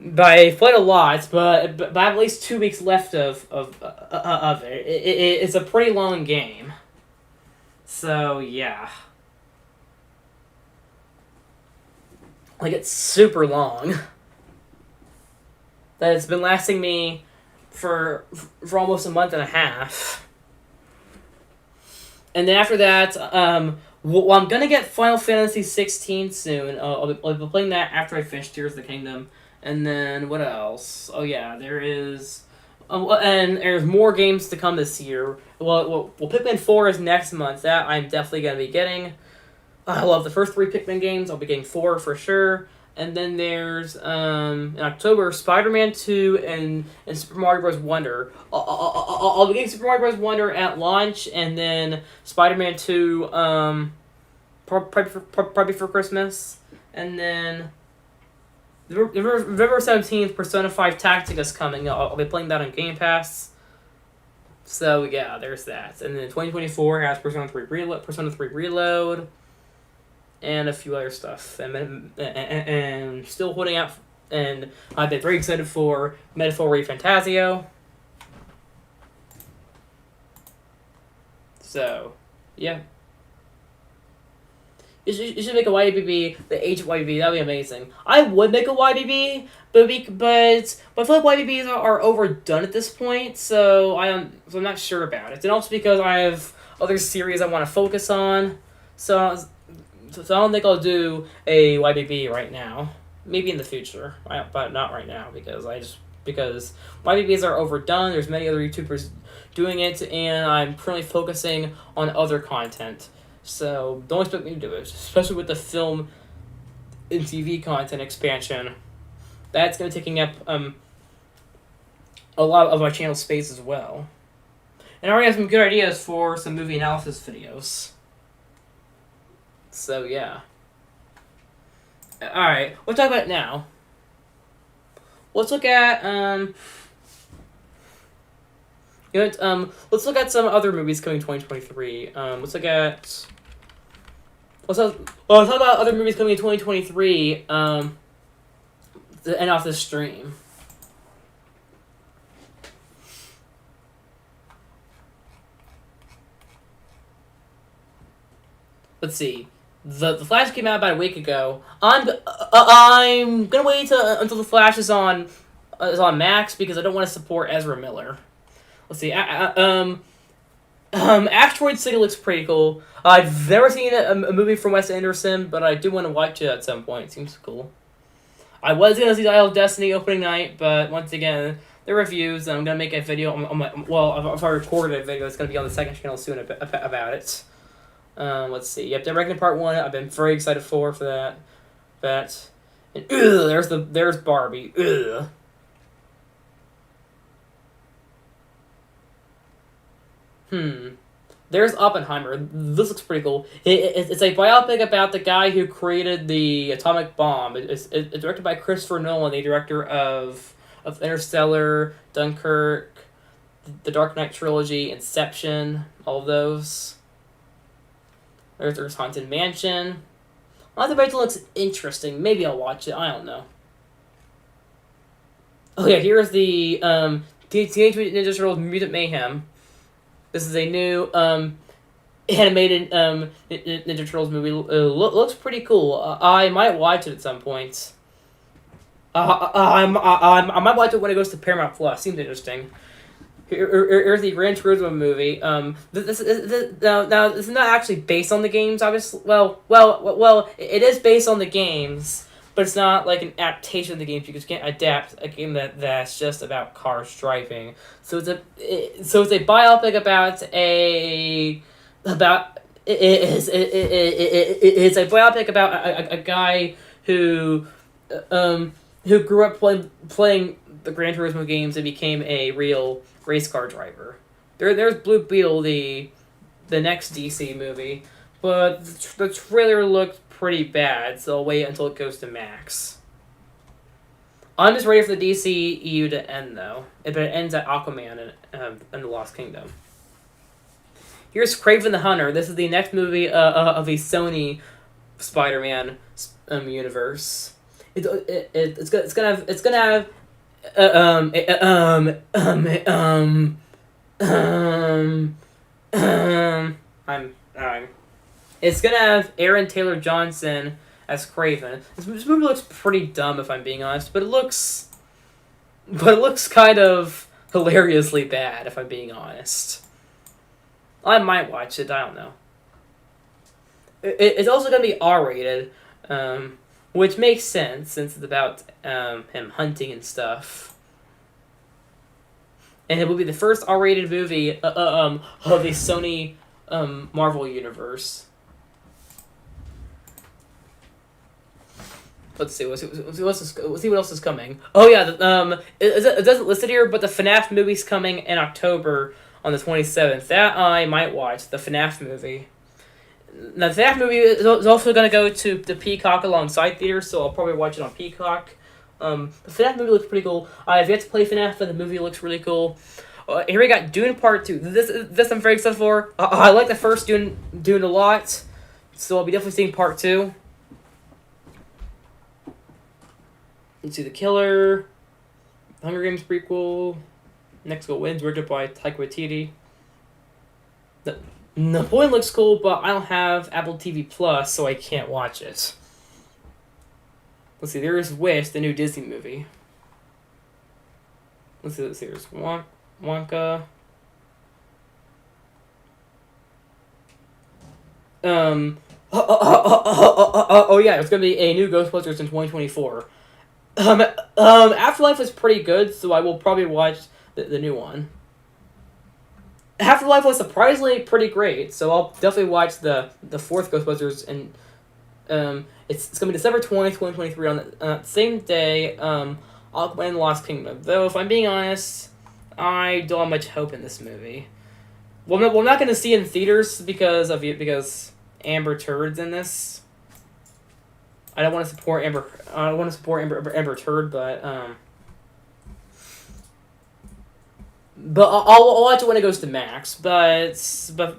But I've played a lot, but I have at least 2 weeks left of it. It's a pretty long game. So, yeah. Like, it's super long. That it's been lasting me for almost a month and a half. And then after that, well, I'm gonna get Final Fantasy 16 soon. I'll be playing that after I finish Tears of the Kingdom. And then, what else? Oh yeah, there is... and there's more games to come this year. Well, Pikmin 4 is next month. That I'm definitely gonna be getting. I love the first 3 Pikmin games. I'll be getting 4 for sure. And then there's, in October, Spider-Man 2 and Super Mario Bros. Wonder. I'll be getting Super Mario Bros. Wonder at launch, and then Spider-Man 2, probably for Christmas. And then November 17th, Persona 5 Tactica is coming. I'll be playing that on Game Pass. So, yeah, there's that. And then 2024 has Persona 3 Reload, and a few other stuff. And still holding out, and I've been very excited for Metaphor ReFantazio. So, yeah. You should make a YBB, the age of YBB, that would be amazing. I would make a YBB, but I feel like YBBs are overdone at this point, so I'm not sure about it. And also because I have other series I want to focus on, so I don't think I'll do a YBB right now. Maybe in the future, but not right now, because YBBs are overdone. There's many other YouTubers doing it, and I'm currently focusing on other content. So don't expect me to do it, especially with the film and TV content expansion. That's going to be taking up a lot of my channel space as well. And I already have some good ideas for some movie analysis videos. So yeah. Alright, we'll talk about it now. Let's look at let's look at some other movies coming 2023. Let's talk about other movies coming in 2023. To end off this stream. Let's see. The Flash came out about a week ago. I'm gonna wait until the Flash is on Max, because I don't want to support Ezra Miller. Let's see. Asteroid City looks pretty cool. I've never seen a movie from Wes Anderson, but I do want to watch it at some point. It seems cool. I was gonna see Dial of Destiny opening night, but once again, the reviews, and I'm gonna make a video on my. Well, if I recorded a video, it's gonna be on the second channel soon about it. Let's see. Yep, The Reckoning Part 1. I've been very excited for that. And there's Barbie. Ugh. There's Oppenheimer. This looks pretty cool. It's a biopic about the guy who created the atomic bomb. It's directed by Christopher Nolan, the director of Interstellar, Dunkirk, the Dark Knight trilogy, Inception, all of those. There's Haunted Mansion. Haunted Mansion looks interesting. Maybe I'll watch it. I don't know. Oh yeah, here's the Teenage Mutant Ninja Turtles Mutant Mayhem. This is a new animated Ninja Turtles movie. Looks pretty cool. I might watch it at some point. I might watch it when it goes to Paramount Plus. Seems interesting. Here's the Gran Turismo movie. This is not actually based on the games, obviously. Well, it is based on the games, but it's not like an adaptation of the games because you can't adapt a game that's just about cars driving. So it's a biopic about it's a biopic about a guy who grew up playing the Gran Turismo games and became a real race car driver. There's Blue Beetle, the next DC movie, but the trailer looked pretty bad, so I'll wait until it goes to Max. I'm just ready for the DCEU to end, though. But it ends at Aquaman and the Lost Kingdom. Here's Kraven the Hunter. This is the next movie of the Sony Spider-Man universe. It's gonna have it's gonna have Aaron Taylor Johnson as Kraven. This movie looks pretty dumb, if I'm being honest, but it looks kind of hilariously bad, if I'm being honest. I might watch it. I don't know. It's also gonna be R-rated, which makes sense since it's about him hunting and stuff. And it will be the first R-rated movie of the Sony Marvel universe. Let's see. Let's see what else is coming. Oh yeah, it doesn't list it here, but the FNAF movie's coming in October on the 27th. That I might watch, the FNAF movie. Now, the FNAF movie is also going to go to the Peacock alongside theaters, so I'll probably watch it on Peacock. The FNAF movie looks pretty cool. I've yet to play FNAF, but the movie looks really cool. Here we got Dune Part 2. This I'm very excited for. I like the first Dune a lot, so I'll be definitely seeing Part 2. Let's see, The Killer, Hunger Games prequel, Next Go Wins, directed by Taika Waititi. Napoleon looks cool, but I don't have Apple TV Plus, so I can't watch it. Let's see, there's Wish, the new Disney movie. Let's see, there's Wonka. Oh yeah, it's gonna be a new Ghostbusters in 2024. Afterlife was pretty good, so I will probably watch the new one. Afterlife was surprisingly pretty great, so I'll definitely watch the fourth Ghostbusters, and it's gonna be December 20th, 2023 on the same day. Aquaman and the Lost Kingdom. Though, if I'm being honest, I don't have much hope in this movie. Well, I'm not gonna see it in theaters because Amber Turd's in this. I don't want to support Amber. I don't want to support Amber Turd, but I'll watch it when it goes to Max. But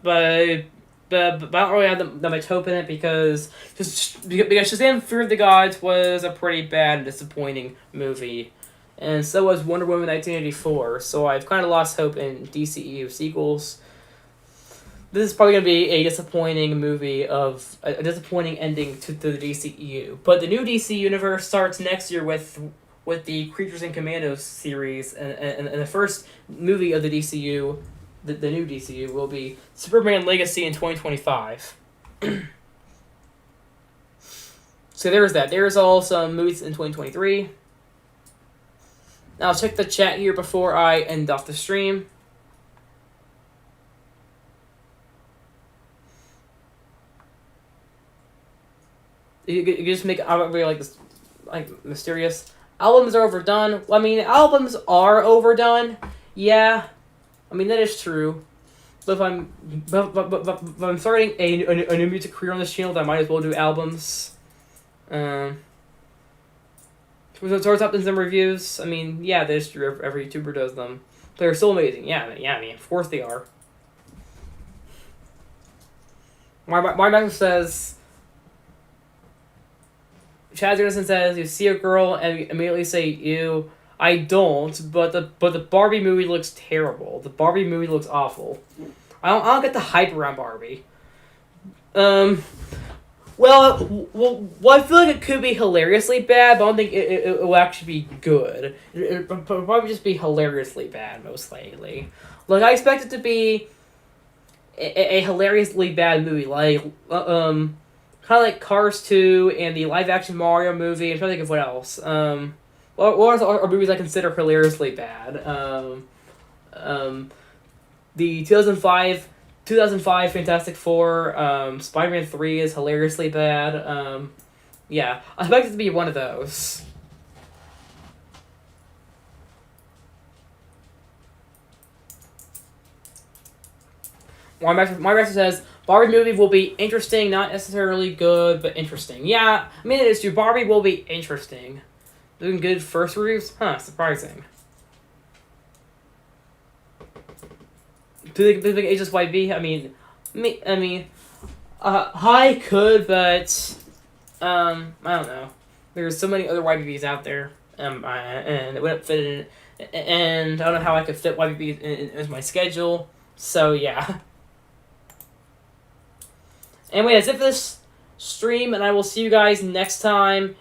I don't really have that much hope in it because Shazam: Fear of the Gods was a pretty bad and disappointing movie, and so was Wonder Woman 1984. So I've kind of lost hope in DCEU sequels. This is probably going to be a disappointing movie of a disappointing ending to the DCEU. But the new DC universe starts next year with the Creatures and Commandos series, and the first movie of the DCU, the new DCU, will be Superman Legacy in 2025. So there's that. There's all some movies in 2023. Now I'll check the chat here before I end off the stream. You just make it really like this, like mysterious. Albums are overdone. Well, I mean, albums are overdone. Yeah, I mean that is true. But if I'm starting a new music career on this channel, then I might as well do albums. Source up in some reviews. I mean, yeah, that is true. Every YouTuber does them. They're still amazing. Yeah. I mean, of course they are. My says. Chad Anderson says, "You see a girl and immediately say ew." I don't, but the Barbie movie looks terrible. The Barbie movie looks awful. I don't get the hype around Barbie. Well, I feel like it could be hilariously bad, but I don't think it will actually be good. It'll probably just be hilariously bad, most likely. Like, I expect it to be a hilariously bad movie, like, kind of like Cars 2 and the live-action Mario movie. I'm trying to think of what else. What are movies I consider hilariously bad? The 2005 Fantastic Four, Spider-Man 3 is hilariously bad. Yeah, I expect it to be one of those. My master says, Barbie movie will be interesting, not necessarily good, but interesting. Yeah, I mean, it is true. Barbie will be interesting. Doing good first reviews? Huh, surprising. Do you think Aegis YB? I mean, I could, but, I don't know. There's so many other YBBs out there, and it wouldn't fit in, and I don't know how I could fit YBB into my schedule, so yeah. Anyway, that's it for this stream, and I will see you guys next time.